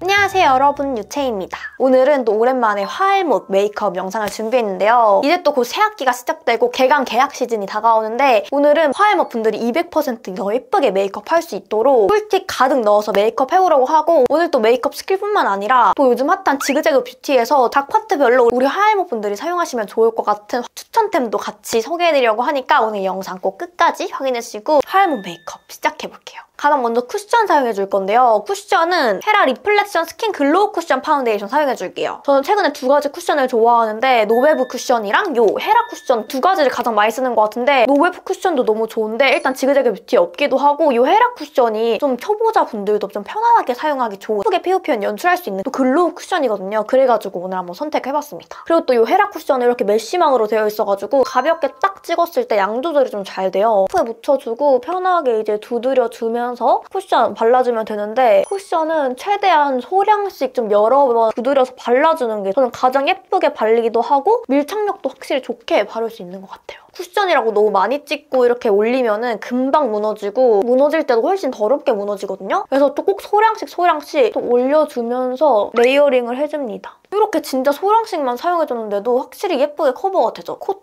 안녕하세요 여러분, 유채입니다. 오늘은 또 오랜만에 화알못 메이크업 영상을 준비했는데요. 이제 또 곧 새학기가 시작되고 개강 개학 시즌이 다가오는데 오늘은 화알못 분들이 200% 더 예쁘게 메이크업 할 수 있도록 꿀팁 가득 넣어서 메이크업 해보려고 하고, 오늘 또 메이크업 스킬뿐만 아니라 또 요즘 핫한 지그재그 뷰티에서 각 파트별로 우리 화알못 분들이 사용하시면 좋을 것 같은 추천템도 같이 소개해드리려고 하니까 오늘 영상 꼭 끝까지 확인해주시고 화알못 메이크업 시작해볼게요. 가장 먼저 쿠션 사용해줄 건데요. 쿠션은 헤라 리플렉션 스킨 글로우 쿠션 파운데이션 사용해줄게요. 저는 최근에 두 가지 쿠션을 좋아하는데 노베브 쿠션이랑 요 헤라 쿠션 두 가지를 가장 많이 쓰는 것 같은데, 노베브 쿠션도 너무 좋은데 일단 지그재그 뷰티에 없기도 하고, 요 헤라 쿠션이 좀 초보자분들도 좀 편안하게 사용하기 좋은 예쁘게 피부 표현 연출할 수 있는 또 글로우 쿠션이거든요. 그래가지고 오늘 한번 선택해봤습니다. 그리고 또 요 헤라 쿠션은 이렇게 메쉬망으로 되어 있어가지고 가볍게 딱 찍었을 때 양 조절이 좀 잘 돼요. 코에 묻혀주고 편하게 이제 두드려주면 쿠션 발라주면 되는데, 쿠션은 최대한 소량씩 좀 여러 번 두드려서 발라주는 게 저는 가장 예쁘게 발리기도 하고 밀착력도 확실히 좋게 바를 수 있는 것 같아요. 쿠션이라고 너무 많이 찍고 이렇게 올리면은 금방 무너지고, 무너질 때도 훨씬 더럽게 무너지거든요. 그래서 또 꼭 소량씩 또 올려주면서 레이어링을 해줍니다. 이렇게 진짜 소량씩만 사용해줬는데도 확실히 예쁘게 커버가 되죠. 코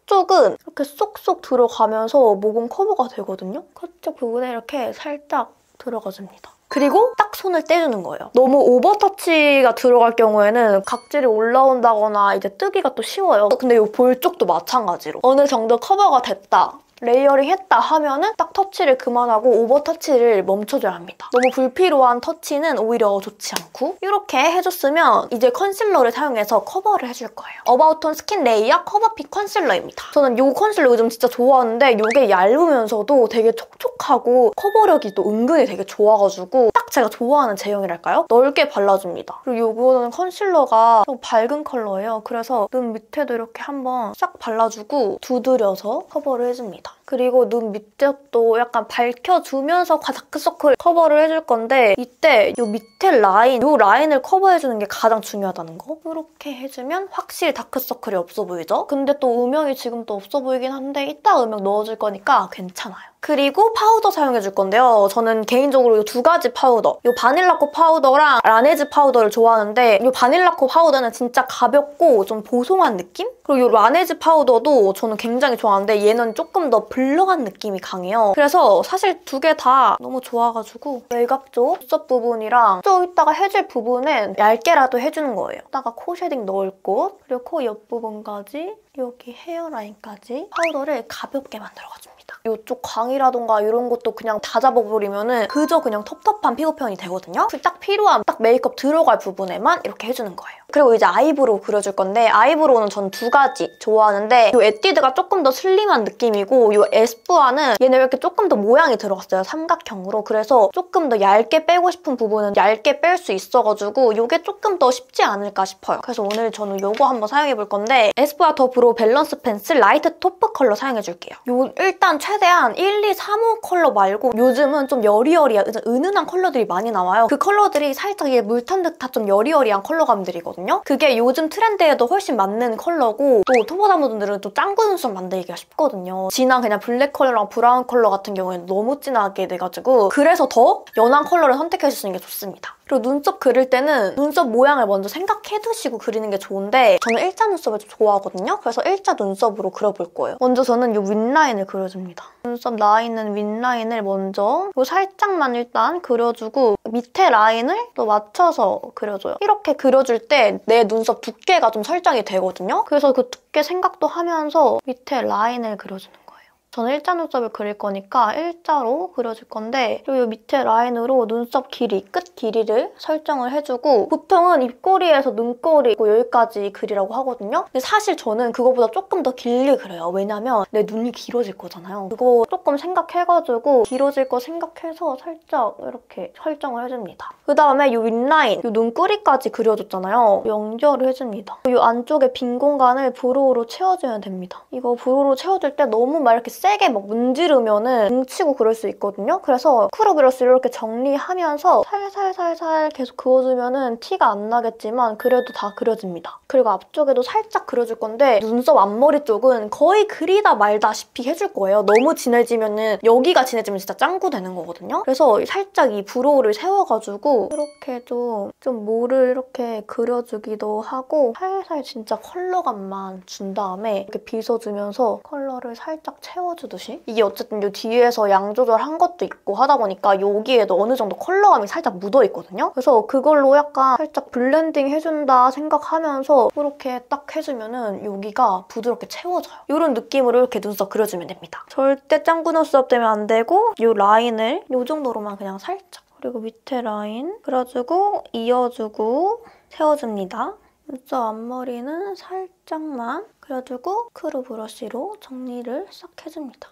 쪽은 이렇게 쏙쏙 들어가면서 모공 커버가 되거든요. 코 쪽 부분에 이렇게 살짝 들어가줍니다. 그리고 딱 손을 떼주는 거예요. 너무 오버터치가 들어갈 경우에는 각질이 올라온다거나 이제 뜨기가 또 쉬워요. 근데 이 볼 쪽도 마찬가지로 어느 정도 커버가 됐다, 레이어링 했다 하면은 딱 터치를 그만하고 오버 터치를 멈춰줘야 합니다. 너무 불필요한 터치는 오히려 좋지 않고, 이렇게 해줬으면 이제 컨실러를 사용해서 커버를 해줄 거예요. 어바웃톤 스킨 레이어 커버핏 컨실러입니다. 저는 이 컨실러 요즘 진짜 좋아하는데 이게 얇으면서도 되게 촉촉하고 커버력이 또 은근히 되게 좋아가지고 딱 제가 좋아하는 제형이랄까요? 넓게 발라줍니다. 그리고 이거는 컨실러가 좀 밝은 컬러예요. 그래서 눈 밑에도 이렇게 한번 싹 발라주고 두드려서 커버를 해줍니다. 그리고 눈 밑에도 약간 밝혀주면서 다크서클 커버를 해줄 건데, 이때 이 밑에 라인, 이 라인을 커버해주는 게 가장 중요하다는 거. 이렇게 해주면 확실히 다크서클이 없어 보이죠? 근데 또 음영이 지금 또 없어 보이긴 한데 이따 음영 넣어줄 거니까 괜찮아요. 그리고 파우더 사용해줄 건데요. 저는 개인적으로 이 두 가지 파우더, 이 바닐라코 파우더랑 라네즈 파우더를 좋아하는데, 이 바닐라코 파우더는 진짜 가볍고 좀 보송한 느낌? 그리고 이 라네즈 파우더도 저는 굉장히 좋아하는데 얘는 조금 더 블러한 느낌이 강해요. 그래서 사실 두 개 다 너무 좋아가지고 외곽 쪽 눈썹 부분이랑 좀 이따가 해줄 부분은 얇게라도 해주는 거예요. 이따가 코 쉐딩 넣을 곳, 그리고 코 옆부분까지 여기 헤어라인까지 파우더를 가볍게 만들어가줍니다. 이쪽 광이라던가 이런 것도 그냥 다 잡아버리면은 그저 그냥 텁텁한 피부 표현이 되거든요. 딱 필요한 딱 메이크업 들어갈 부분에만 이렇게 해주는 거예요. 그리고 이제 아이브로우 그려줄 건데, 아이브로우는 전 두 가지 좋아하는데, 이 에뛰드가 조금 더 슬림한 느낌이고, 이 에스쁘아는 얘네 이렇게 조금 더 모양이 들어갔어요. 삼각형으로. 그래서 조금 더 얇게 빼고 싶은 부분은 얇게 뺄 수 있어가지고 이게 조금 더 쉽지 않을까 싶어요. 그래서 오늘 저는 이거 한번 사용해볼 건데, 에스쁘아 더 브로우 밸런스 펜슬 라이트 토프 컬러 사용해줄게요. 일단 최대한 1, 2, 3호 컬러 말고 요즘은 좀 여리여리한 은은한 컬러들이 많이 나와요. 그 컬러들이 살짝 물탄 듯한 좀 여리여리한 컬러감들이거든요. 그게 요즘 트렌드에도 훨씬 맞는 컬러고, 또 초보자분들은 또 짱구 눈썹 만들기가 쉽거든요. 진한 그냥 블랙 컬러랑 브라운 컬러 같은 경우에는 너무 진하게 돼가지고, 그래서 더 연한 컬러를 선택해주시는 게 좋습니다. 그리고 눈썹 그릴 때는 눈썹 모양을 먼저 생각해두시고 그리는 게 좋은데, 저는 일자 눈썹을 좀 좋아하거든요. 그래서 일자 눈썹으로 그려볼 거예요. 먼저 저는 이 윗라인을 그려줍니다. 눈썹 라인은 윗라인을 먼저 살짝만 일단 그려주고 밑에 라인을 또 맞춰서 그려줘요. 이렇게 그려줄 때 내 눈썹 두께가 좀 설정이 되거든요. 그래서 그 두께 생각도 하면서 밑에 라인을 그려주는 거예요. 저는 일자 눈썹을 그릴 거니까 일자로 그려줄 건데, 그리고 밑에 라인으로 눈썹 길이, 끝 길이를 설정을 해주고, 보통은 입꼬리에서 눈꼬리 여기까지 그리라고 하거든요. 근데 사실 저는 그거보다 조금 더 길게 그려요. 왜냐면 내 눈이 길어질 거잖아요. 그거 조금 생각해가지고 길어질 거 생각해서 살짝 이렇게 설정을 해줍니다. 그 다음에 이 윗라인, 이 눈꼬리까지 그려줬잖아요. 연결을 해줍니다. 이 안쪽에 빈 공간을 브로우로 채워주면 됩니다. 이거 브로우로 채워줄 때 너무 막 이렇게 세게 막 문지르면은 뭉치고 그럴 수 있거든요. 그래서 스크럽 브러쉬를 이렇게 정리하면서 살살살살 계속 그어주면은 티가 안 나겠지만 그래도 다 그려집니다. 그리고 앞쪽에도 살짝 그려줄 건데 눈썹 앞머리 쪽은 거의 그리다 말다시피 해줄 거예요. 너무 진해지면은 여기가 진해지면 진짜 짱구 되는 거거든요. 그래서 살짝 이 브로우를 세워가지고 이렇게 좀 모를 이렇게 그려주기도 하고 살살 진짜 컬러감만 준 다음에 이렇게 빗어주면서 컬러를 살짝 채워주듯이 이게 어쨌든 이 뒤에서 양 조절한 것도 있고 하다 보니까 여기에도 어느 정도 컬러감이 살짝 묻어있거든요. 그래서 그걸로 약간 살짝 블렌딩 해준다 생각하면서 이렇게 딱 해주면은 여기가 부드럽게 채워져요. 이런 느낌으로 이렇게 눈썹 그려주면 됩니다. 절대 짱구 눈썹 되면 안 되고 이 라인을 이 정도로만 그냥 살짝 그리고 밑에 라인 그려주고 이어주고 세워줍니다. 눈썹 앞머리는 살짝만 그려주고 크루 브러쉬로 정리를 싹 해줍니다.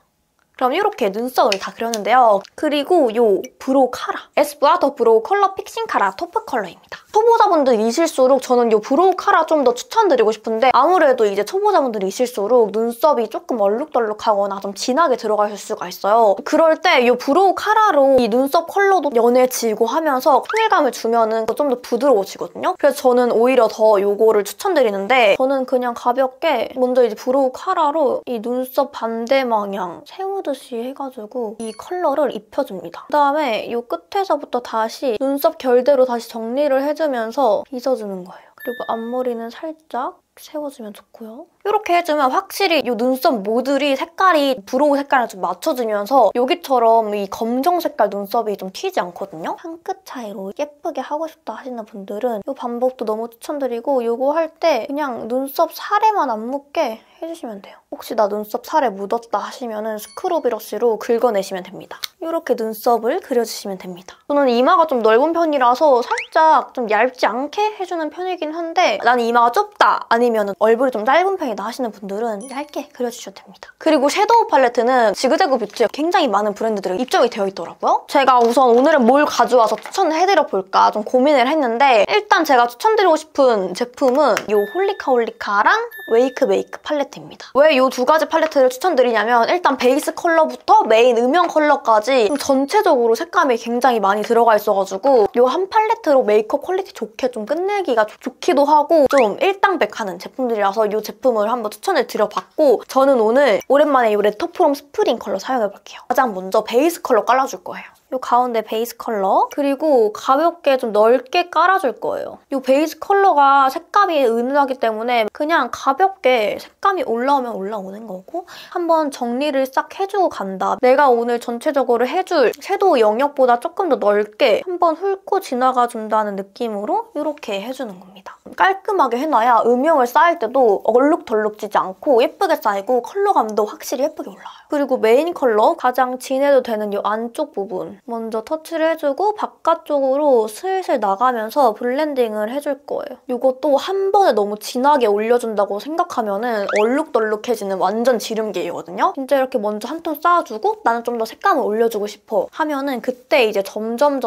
그럼 이렇게 눈썹을 다 그렸는데요. 그리고 이 브로우 카라. 에스쁘아 더 브로우 컬러 픽싱 카라 토프 컬러입니다. 초보자분들이실수록 저는 이 브로우 카라 좀 더 추천드리고 싶은데 아무래도 이제 초보자분들이실수록 눈썹이 조금 얼룩덜룩하거나 좀 진하게 들어가실 수가 있어요. 그럴 때 이 브로우 카라로 이 눈썹 컬러도 연해지고 하면서 통일감을 주면은 좀 더 부드러워지거든요. 그래서 저는 오히려 더 이거를 추천드리는데 저는 그냥 가볍게 먼저 이제 브로우 카라로 이 눈썹 반대 방향 세우듯이 해가지고 이 컬러를 입혀줍니다. 그다음에 이 끝에서부터 다시 눈썹 결대로 다시 정리를 해주면서 빗어주는 거예요. 그리고 앞머리는 살짝 세워주면 좋고요. 이렇게 해주면 확실히 이 눈썹 모듈이 색깔이 브로우 색깔을 좀 맞춰주면서 여기처럼 이 검정 색깔 눈썹이 좀 튀지 않거든요. 한 끗 차이로 예쁘게 하고 싶다 하시는 분들은 이 방법도 너무 추천드리고 이거 할 때 그냥 눈썹 살에만 안 묻게 해주시면 돼요. 혹시 나 눈썹 살에 묻었다 하시면 스크럽 브러쉬로 긁어내시면 됩니다. 이렇게 눈썹을 그려주시면 됩니다. 저는 이마가 좀 넓은 편이라서 살짝 좀 얇지 않게 해주는 편이긴 한데 나는 이마가 좁다 아니면 얼굴이 좀 짧은 편이다 하시는 분들은 얇게 그려주셔도 됩니다. 그리고 섀도우 팔레트는 지그재그 뷰티에 굉장히 많은 브랜드들이 입점이 되어 있더라고요. 제가 우선 오늘은 뭘 가져와서 추천을 해드려 볼까 좀 고민을 했는데 일단 제가 추천드리고 싶은 제품은 이 홀리카홀리카랑 웨이크 메이크 팔레트입니다. 왜 이 두 가지 팔레트를 추천드리냐면 일단 베이스 컬러부터 메인 음영 컬러까지 좀 전체적으로 색감이 굉장히 많이 들어가 있어가지고 이 한 팔레트로 메이크업 퀄리티 좋게 좀 끝내기가 좋기도 하고 좀 일당백하는 제품들이라서 이 제품을 한번 추천을 드려봤고 저는 오늘 오랜만에 이 레터프롬 스프링 컬러 사용해볼게요. 가장 먼저 베이스 컬러 깔아줄 거예요. 이 가운데 베이스 컬러 그리고 가볍게 좀 넓게 깔아줄 거예요. 이 베이스 컬러가 색감이 은은하기 때문에 그냥 가볍게 색감이 올라오면 올라오는 거고 한번 정리를 싹 해주고 간다. 내가 오늘 전체적으로 해줄 섀도우 영역보다 조금 더 넓게 한번 훑고 지나가준다는 느낌으로 이렇게 해주는 겁니다. 깔끔하게 해놔야 음영을 쌓을 때도 얼룩덜룩지지 않고 예쁘게 쌓이고 컬러감도 확실히 예쁘게 올라와요. 그리고 메인 컬러 가장 진해도 되는 이 안쪽 부분 먼저 터치를 해주고 바깥쪽으로 슬슬 나가면서 블렌딩을 해줄 거예요. 이것도 한 번에 너무 진하게 올려준다고 생각하면 얼룩덜룩해지는 완전 지름길이거든요. 진짜 이렇게 먼저 한 톤 쌓아주고 나는 좀 더 색감을 올려주고 싶어 하면은 그때 이제 점점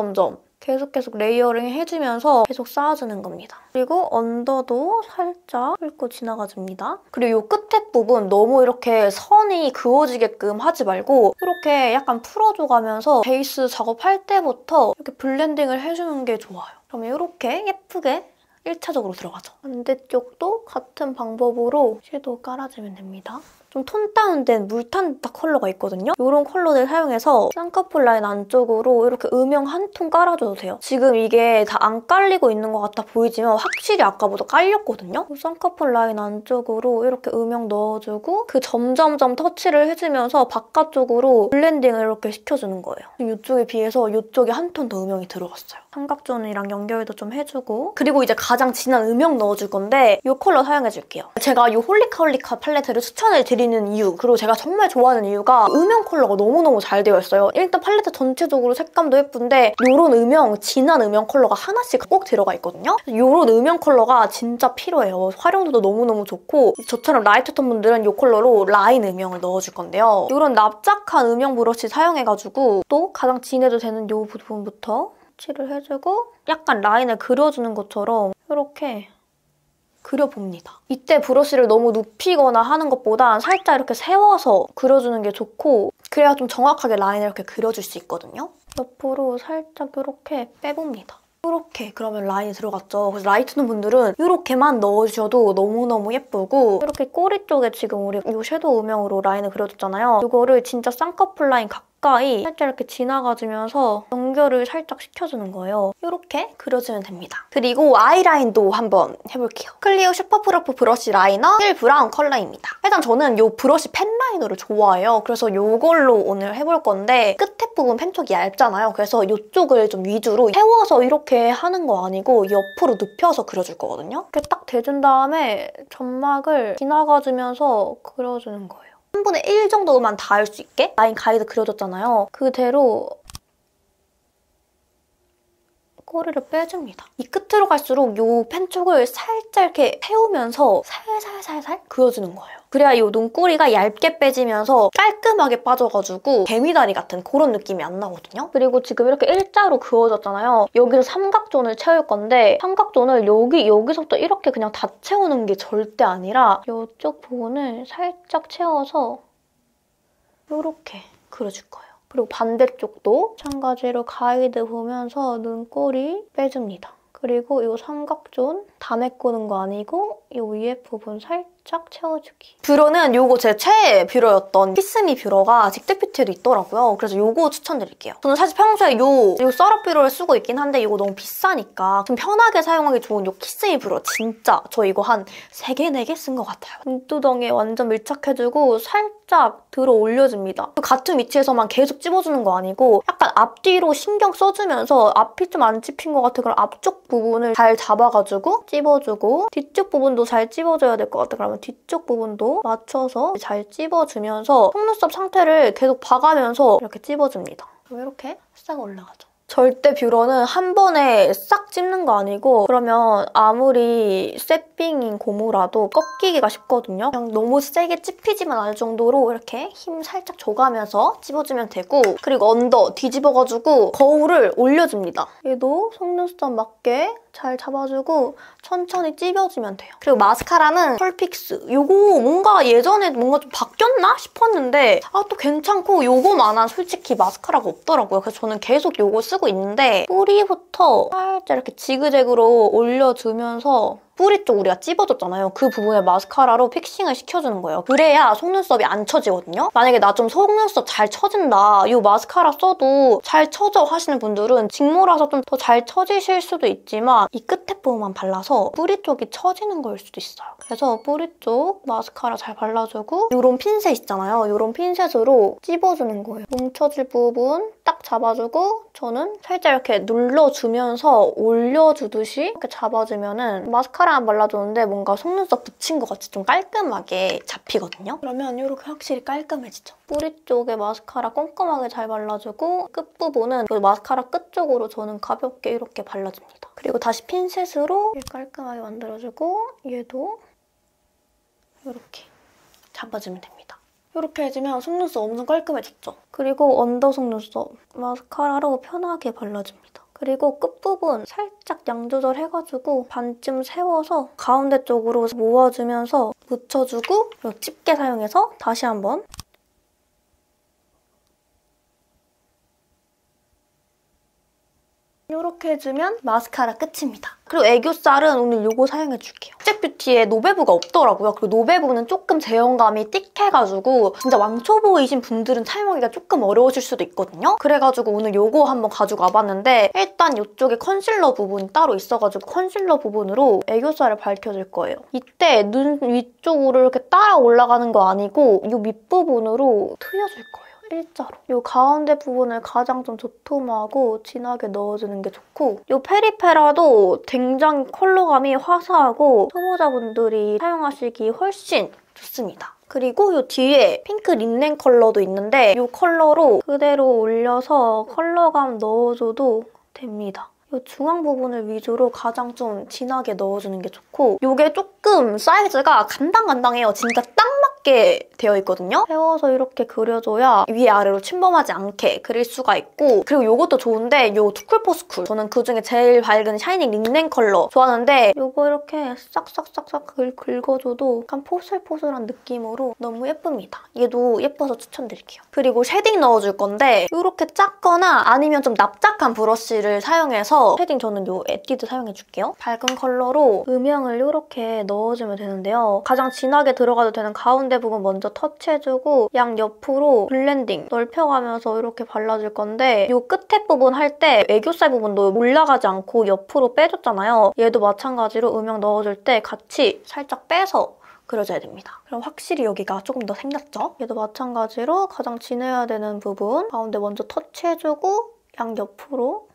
계속 레이어링 해주면서 계속 쌓아주는 겁니다. 그리고 언더도 살짝 훑고 지나가줍니다. 그리고 이 끝에 부분 너무 이렇게 선이 그어지게끔 하지 말고 이렇게 약간 풀어줘가면서 베이스 작업할 때부터 이렇게 블렌딩을 해주는 게 좋아요. 그러면 이렇게 예쁘게 1차적으로 들어가죠. 반대쪽도 같은 방법으로 섀도우 깔아주면 됩니다. 좀 톤 다운된 물탄 컬러가 있거든요. 이런 컬러들 사용해서 쌍꺼풀 라인 안쪽으로 이렇게 음영 한 톤 깔아줘도 돼요. 지금 이게 다 안 깔리고 있는 것 같아 보이지만 확실히 아까보다 깔렸거든요. 쌍꺼풀 라인 안쪽으로 이렇게 음영 넣어주고 그 점점점 터치를 해주면서 바깥쪽으로 블렌딩을 이렇게 시켜주는 거예요. 이쪽에 비해서 이쪽에 한 톤 더 음영이 들어갔어요. 삼각존이랑 연결도 좀 해주고 그리고 이제 가장 진한 음영 넣어줄 건데 이 컬러 사용해줄게요. 제가 이 홀리카홀리카 팔레트를 추천을 드리는 이유 그리고 제가 정말 좋아하는 이유가 음영 컬러가 너무너무 잘 되어 있어요. 일단 팔레트 전체적으로 색감도 예쁜데 이런 음영, 진한 음영 컬러가 하나씩 꼭 들어가 있거든요. 이런 음영 컬러가 진짜 필요해요. 활용도도 너무너무 좋고 저처럼 라이트 톤 분들은 이 컬러로 라인 음영을 넣어줄 건데요. 이런 납작한 음영 브러쉬 사용해가지고 또 가장 진해도 되는 이 부분부터 터치를 해주고 약간 라인을 그려주는 것처럼 이렇게 그려봅니다. 이때 브러쉬를 너무 눕히거나 하는 것보단 살짝 이렇게 세워서 그려주는 게 좋고 그래야 좀 정확하게 라인을 이렇게 그려줄 수 있거든요. 옆으로 살짝 이렇게 빼봅니다. 이렇게 그러면 라인이 들어갔죠. 그래서 라이트눈 분들은 이렇게만 넣어주셔도 너무너무 예쁘고 이렇게 꼬리 쪽에 지금 우리 이 섀도우 음영으로 라인을 그려줬잖아요. 이거를 진짜 쌍꺼풀 라인 가까이 살짝 이렇게 지나가주면서 연결을 살짝 시켜주는 거예요. 이렇게 그려주면 됩니다. 그리고 아이라인도 한번 해볼게요. 클리오 슈퍼프루프 브러쉬 라이너 1 브라운 컬러입니다. 일단 저는 이 브러쉬 펜 라이너를 좋아해요. 그래서 이걸로 오늘 해볼 건데 끝에 부분 펜촉이 얇잖아요. 그래서 이쪽을 좀 위주로 세워서 이렇게 하는 거 아니고 옆으로 눕혀서 그려줄 거거든요. 이렇게 딱 대준 다음에 점막을 지나가주면서 그려주는 거예요. 3분의 1 정도만 닿을 수 있게 라인 가이드 그려줬잖아요. 그대로 꼬리를 빼줍니다. 이 끝으로 갈수록 이 펜촉을 살짝 이렇게 세우면서 살살살살 그려주는 거예요. 그래야 이 눈꼬리가 얇게 빼지면서 깔끔하게 빠져가지고 개미다리 같은 그런 느낌이 안 나거든요. 그리고 지금 이렇게 일자로 그어졌잖아요. 여기서 삼각존을 채울 건데 삼각존을 여기서부터 이렇게 그냥 다 채우는 게 절대 아니라 이쪽 부분을 살짝 채워서 이렇게 그려줄 거예요. 그리고 반대쪽도 마찬가지로 가이드 보면서 눈꼬리 빼줍니다. 그리고 이 삼각존 다 메꾸는 거 아니고 이 위에 부분 살짝 채워주기. 뷰러는 이거 제 최애 뷰러였던 키스미 뷰러가 직대뷰티에도 있더라고요. 그래서 이거 추천드릴게요. 저는 사실 평소에 이 썰업 뷰러를 쓰고 있긴 한데 이거 너무 비싸니까 좀 편하게 사용하기 좋은 이 키스미 뷰러 진짜 저 이거 한 3개, 4개 쓴 것 같아요. 눈두덩이에 완전 밀착해주고 살짝 들어 올려줍니다. 같은 위치에서만 계속 찝어주는 거 아니고 약간 앞뒤로 신경 써주면서 앞이 좀 안 찝힌 것 같아. 그럼 앞쪽 부분을 잘 잡아가지고 찝어주고 뒤쪽 부분도 잘 찝어줘야 될 것 같아. 그러면 뒤쪽 부분도 맞춰서 잘 찝어주면서 속눈썹 상태를 계속 봐가면서 이렇게 찝어줍니다. 그럼 이렇게 싹 올라가죠. 절대 뷰러는 한 번에 싹 찝는 거 아니고 그러면 아무리 쇠빙인 고무라도 꺾이기가 쉽거든요. 그냥 너무 세게 찝히지만 않을 정도로 이렇게 힘 살짝 줘가면서 찝어주면 되고 그리고 언더 뒤집어가지고 거울을 올려줍니다. 얘도 속눈썹 맞게 잘 잡아주고 천천히 찝어주면 돼요. 그리고 마스카라는 펄픽스. 이거 뭔가 예전에 뭔가 좀 바뀌었나 싶었는데 또 괜찮고 이거만한 솔직히 마스카라가 없더라고요. 그래서 저는 계속 이거 쓰고 있는데 뿌리부터 살짝 이렇게 지그재그로 올려주면서 뿌리 쪽 우리가 찝어줬잖아요. 그 부분에 마스카라로 픽싱을 시켜주는 거예요. 그래야 속눈썹이 안 처지거든요. 만약에 나 좀 속눈썹 잘 처진다, 이 마스카라 써도 잘 처져 하시는 분들은 직모라서 좀 더 잘 처지실 수도 있지만 이 끝에 부분만 발라서 뿌리 쪽이 처지는 거일 수도 있어요. 그래서 뿌리 쪽 마스카라 잘 발라주고 이런 핀셋 있잖아요. 이런 핀셋으로 찝어주는 거예요. 뭉쳐질 부분 딱 잡아주고 저는 살짝 이렇게 눌러주면서 올려주듯이 이렇게 잡아주면은 마스카라만 발라줬는데 뭔가 속눈썹 붙인 것 같이 좀 깔끔하게 잡히거든요. 그러면 이렇게 확실히 깔끔해지죠. 뿌리 쪽에 마스카라 꼼꼼하게 잘 발라주고 끝부분은 그 마스카라 끝 쪽으로 저는 가볍게 이렇게 발라줍니다. 그리고 다시 핀셋으로 깔끔하게 만들어주고 얘도 이렇게 잡아주면 됩니다. 이렇게 해주면 속눈썹 엄청 깔끔해졌죠? 그리고 언더 속눈썹 마스카라로 편하게 발라줍니다. 그리고 끝부분 살짝 양 조절해가지고 반쯤 세워서 가운데 쪽으로 모아주면서 묻혀주고 그리고 집게 사용해서 다시 한번 이렇게 해주면 마스카라 끝입니다. 그리고 애교살은 오늘 이거 사용해줄게요. 직대뷰티에 노베브가 없더라고요. 그리고 노베브는 조금 제형감이 띡해가지고 진짜 왕초보이신 분들은 사용하기가 조금 어려우실 수도 있거든요. 그래가지고 오늘 이거 한번 가지고 와봤는데 일단 이쪽에 컨실러 부분이 따로 있어가지고 컨실러 부분으로 애교살을 밝혀줄 거예요. 이때 눈 위쪽으로 이렇게 따라 올라가는 거 아니고 이 밑부분으로 트여줄 거예요. 일자로. 이 가운데 부분을 가장 좀 도톰하고 진하게 넣어주는 게 좋고 이 페리페라도 굉장히 컬러감이 화사하고 초보자분들이 사용하시기 훨씬 좋습니다. 그리고 이 뒤에 핑크 린넨 컬러도 있는데 이 컬러로 그대로 올려서 컬러감 넣어줘도 됩니다. 이 중앙 부분을 위주로 가장 좀 진하게 넣어주는 게 좋고 이게 조금 사이즈가 간당간당해요. 진짜 딱 맞게 넓게 되어 있거든요. 세워서 이렇게 그려줘야 위아래로 침범하지 않게 그릴 수가 있고, 그리고 이것도 좋은데 요 투쿨포스쿨, 저는 그중에 제일 밝은 샤이닝 린넨 컬러 좋아하는데 요거 이렇게 싹싹싹싹 긁어줘도 약간 포슬포슬한 느낌으로 너무 예쁩니다. 얘도 예뻐서 추천드릴게요. 그리고 쉐딩 넣어줄 건데 이렇게 작거나 아니면 좀 납작한 브러쉬를 사용해서 쉐딩 저는 요 에뛰드 사용해줄게요. 밝은 컬러로 음영을 이렇게 넣어주면 되는데요. 가장 진하게 들어가도 되는 가운데 부분 먼저 터치해주고 양 옆으로 블렌딩 넓혀가면서 이렇게 발라줄 건데 요 끝에 부분 할 때 애교살 부분도 올라가지 않고 옆으로 빼줬잖아요. 얘도 마찬가지로 음영 넣어줄 때 같이 살짝 빼서 그려줘야 됩니다. 그럼 확실히 여기가 조금 더 생겼죠? 얘도 마찬가지로 가장 진해야 되는 부분 가운데 먼저 터치해주고 양 옆으로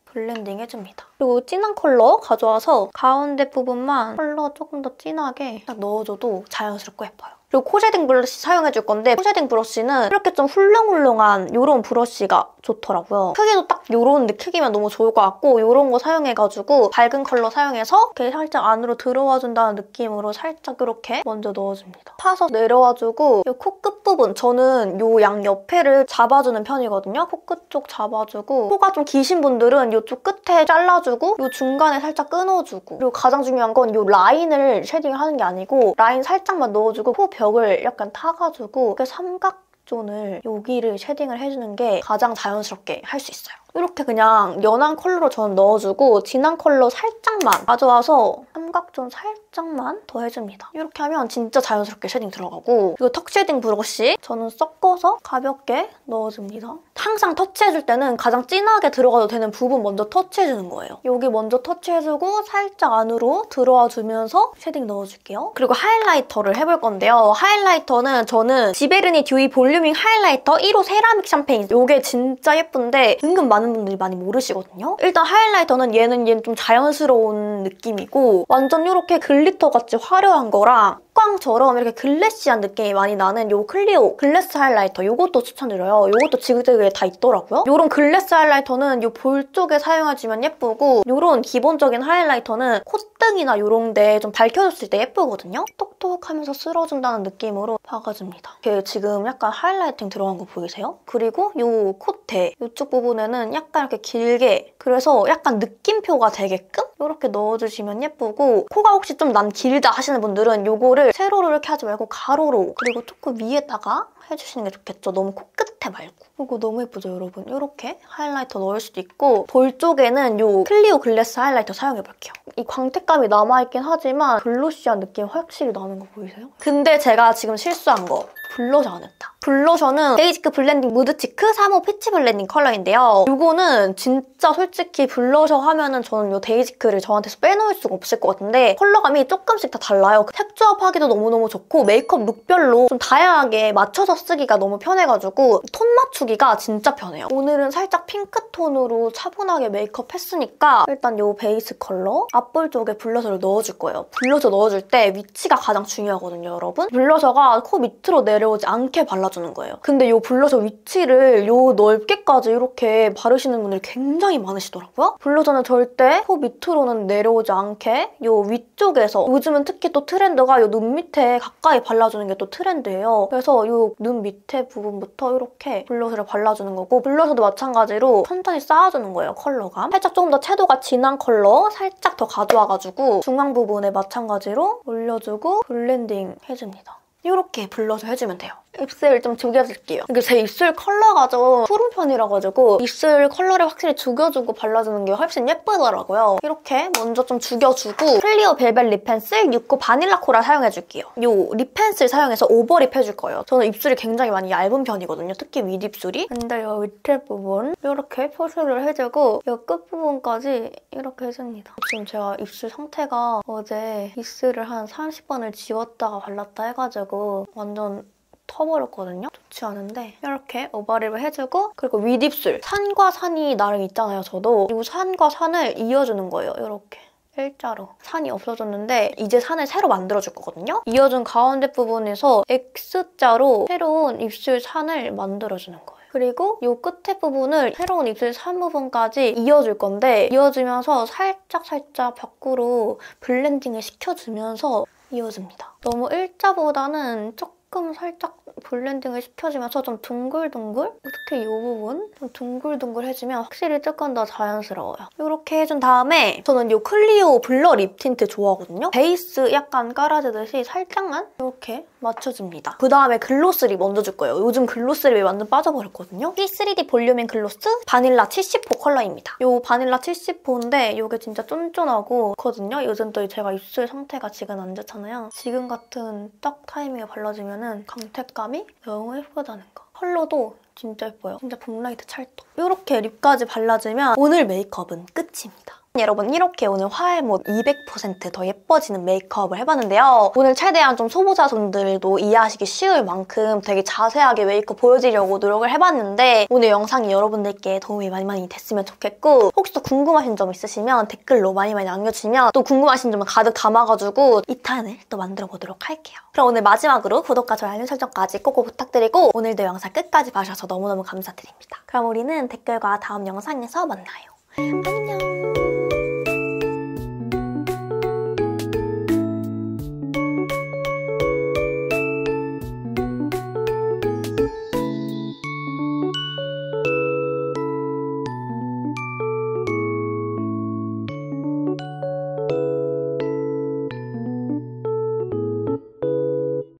블렌딩 해줍니다. 그리고 진한 컬러 가져와서 가운데 부분만 컬러 조금 더 진하게 딱 넣어줘도 자연스럽고 예뻐요. 그리고 코 쉐딩 브러쉬 사용해줄 건데 코 쉐딩 브러쉬는 이렇게 좀 훌렁훌렁한 이런 브러쉬가 좋더라고요. 크기도 딱 이런 크기면 너무 좋을 것 같고 이런 거 사용해가지고 밝은 컬러 사용해서 이렇게 살짝 안으로 들어와준다는 느낌으로 살짝 이렇게 먼저 넣어줍니다. 파서 내려와주고 이 코 끝부분, 저는 이 양 옆에를 잡아주는 편이거든요. 코끝 쪽 잡아주고 코가 좀 기신 분들은 이쪽 끝에 잘라주고 이 중간에 살짝 끊어주고, 그리고 가장 중요한 건 이 라인을 쉐딩을 하는 게 아니고 라인 살짝만 넣어주고 코 벽을 약간 타가지고 이렇게 삼각존을 여기를 쉐딩을 해주는 게 가장 자연스럽게 할 수 있어요. 이렇게 그냥 연한 컬러로 저는 넣어주고 진한 컬러 살짝만 가져와서 삼각존 살짝만 더 해줍니다. 이렇게 하면 진짜 자연스럽게 쉐딩 들어가고, 이거 턱 쉐딩 브러쉬 저는 섞어서 가볍게 넣어줍니다. 항상 터치해줄 때는 가장 진하게 들어가도 되는 부분 먼저 터치해주는 거예요. 여기 먼저 터치해주고 살짝 안으로 들어와주면서 쉐딩 넣어줄게요. 그리고 하이라이터를 해볼 건데요. 하이라이터는 저는 지베르니 듀이 볼루밍 하이라이터 1호 세라믹 샴페인, 이게 진짜 예쁜데 은근 많은 분들이 많이 모르시거든요. 일단 하이라이터는 얘는 좀 자연스러운 느낌이고 완전 이렇게 글리터같이 화려한 거랑 꽝처럼 이렇게 글래시한 느낌이 많이 나는 요 클리오 글래스 하이라이터, 요것도 추천드려요. 요것도 지그재그에 다 있더라고요. 요런 글래스 하이라이터는 요 볼 쪽에 사용해주면 예쁘고, 요런 기본적인 하이라이터는 콧등이나 요런 데 좀 밝혀줬을 때 예쁘거든요. 톡톡 하면서 쓸어준다는 느낌으로 박아줍니다. 이렇게 지금 약간 하이라이팅 들어간 거 보이세요? 그리고 요 콧대 요쪽 부분에는 약간 이렇게 길게, 그래서 약간 느낌표가 되게끔 이렇게 넣어주시면 예쁘고, 코가 혹시 좀 난 길다 하시는 분들은 요거를 세로로 이렇게 하지 말고 가로로, 그리고 조금 위에다가 해주시는 게 좋겠죠. 너무 코끝에 말고. 이거 너무 예쁘죠, 여러분? 이렇게 하이라이터 넣을 수도 있고, 볼 쪽에는 요 클리오 글래스 하이라이터 사용해볼게요. 이 광택감이 남아있긴 하지만 글로시한 느낌 확실히 나는 거 보이세요? 근데 제가 지금 실수한 거, 블러셔 안 했다. 블러셔는 데이지크 블렌딩 무드치크 3호 피치 블렌딩 컬러인데요. 이거는 진짜 솔직히 블러셔 하면은 저는 이 데이지크를 저한테서 빼놓을 수가 없을 것 같은데 컬러감이 조금씩 다 달라요. 색 조합하기도 너무너무 좋고 메이크업 룩별로 좀 다양하게 맞춰서 쓰기가 너무 편해가지고 톤 맞추기가 진짜 편해요. 오늘은 살짝 핑크톤으로 차분하게 메이크업 했으니까 일단 이 베이스 컬러 앞볼 쪽에 블러셔를 넣어줄 거예요. 블러셔 넣어줄 때 위치가 가장 중요하거든요, 여러분. 블러셔가 코 밑으로 내려오지 않게 발라주는 거예요. 근데 이 블러셔 위치를 요 넓게까지 이렇게 바르시는 분들이 굉장히 많으시더라고요. 블러셔는 절대 코 밑으로는 내려오지 않게 요 위쪽에서, 요즘은 특히 또 트렌드가 요 눈 밑에 가까이 발라주는 게 또 트렌드예요. 그래서 요 눈 밑에 부분부터 이렇게 블러셔를 발라주는 거고, 블러셔도 마찬가지로 천천히 쌓아주는 거예요, 컬러감. 살짝 조금 더 채도가 진한 컬러 살짝 더 가져와가지고 중앙 부분에 마찬가지로 올려주고 블렌딩 해줍니다. 이렇게 블러셔 해주면 돼요. 입술 좀 죽여줄게요. 이게 제 입술 컬러가 좀 푸른 편이라 가지고 입술 컬러를 확실히 죽여주고 발라주는 게 훨씬 예쁘더라고요. 이렇게 먼저 좀 죽여주고 클리오 벨벳 립 펜슬 6호 바닐라 코랄 사용해줄게요. 이 립 펜슬 사용해서 오버립 해줄 거예요. 저는 입술이 굉장히 많이 얇은 편이거든요. 특히 윗입술이. 근데 이 밑에 부분 이렇게 표시를 해주고 이 끝부분까지 이렇게 해줍니다. 지금 제가 입술 상태가 어제 입술을 한 30번을 지웠다가 발랐다 해가지고 완전 터버렸거든요? 좋지 않은데 이렇게 오버립을 해주고, 그리고 윗입술 산과 산이 나름 있잖아요, 저도. 이 산과 산을 이어주는 거예요, 이렇게. 일자로. 산이 없어졌는데 이제 산을 새로 만들어줄 거거든요? 이어준 가운데 부분에서 X자로 새로운 입술 산을 만들어주는 거예요. 그리고 이 끝에 부분을 새로운 입술 산 부분까지 이어줄 건데, 이어주면서 살짝 밖으로 블렌딩을 시켜주면서 이어줍니다. 너무 일자보다는 조금 조금 살짝 블렌딩을 시켜주면서 좀 둥글둥글? 특히 이 부분 좀 둥글둥글해지면 확실히 조금 더 자연스러워요. 이렇게 해준 다음에 저는 이 클리오 블러 립 틴트 좋아하거든요. 베이스 약간 깔아주듯이 살짝만 이렇게 맞춰줍니다. 그 다음에 글로스립 먼저 줄 거예요. 요즘 글로스립에 완전 빠져버렸거든요. C3D 볼륨인 글로스 바닐라 74 컬러입니다. 이 바닐라 74인데 이게 진짜 쫀쫀하고 거든요. 요즘 또 제가 입술 상태가 지금 안 좋잖아요. 지금 같은 딱 타이밍에 발라주면 광택감이 너무 예쁘다는 거. 컬러도 진짜 예뻐요. 진짜 봄라이트 찰떡. 이렇게 립까지 발라주면 오늘 메이크업은 끝입니다. 여러분 이렇게 오늘 화알못 200%더 예뻐지는 메이크업을 해봤는데요. 오늘 최대한 좀 초보자분들도 이해하시기 쉬울 만큼 되게 자세하게 메이크업 보여드리려고 노력을 해봤는데 오늘 영상이 여러분들께 도움이 많이 됐으면 좋겠고 혹시 또 궁금하신 점 있으시면 댓글로 많이 남겨주시면 또 궁금하신 점을 가득 담아가지고 2탄을 또 만들어보도록 할게요. 그럼 오늘 마지막으로 구독과 좋아요 알림 설정까지 꼭꼭 부탁드리고 오늘도 영상 끝까지 봐주셔서 너무너무 감사드립니다. 그럼 우리는 댓글과 다음 영상에서 만나요. 안녕!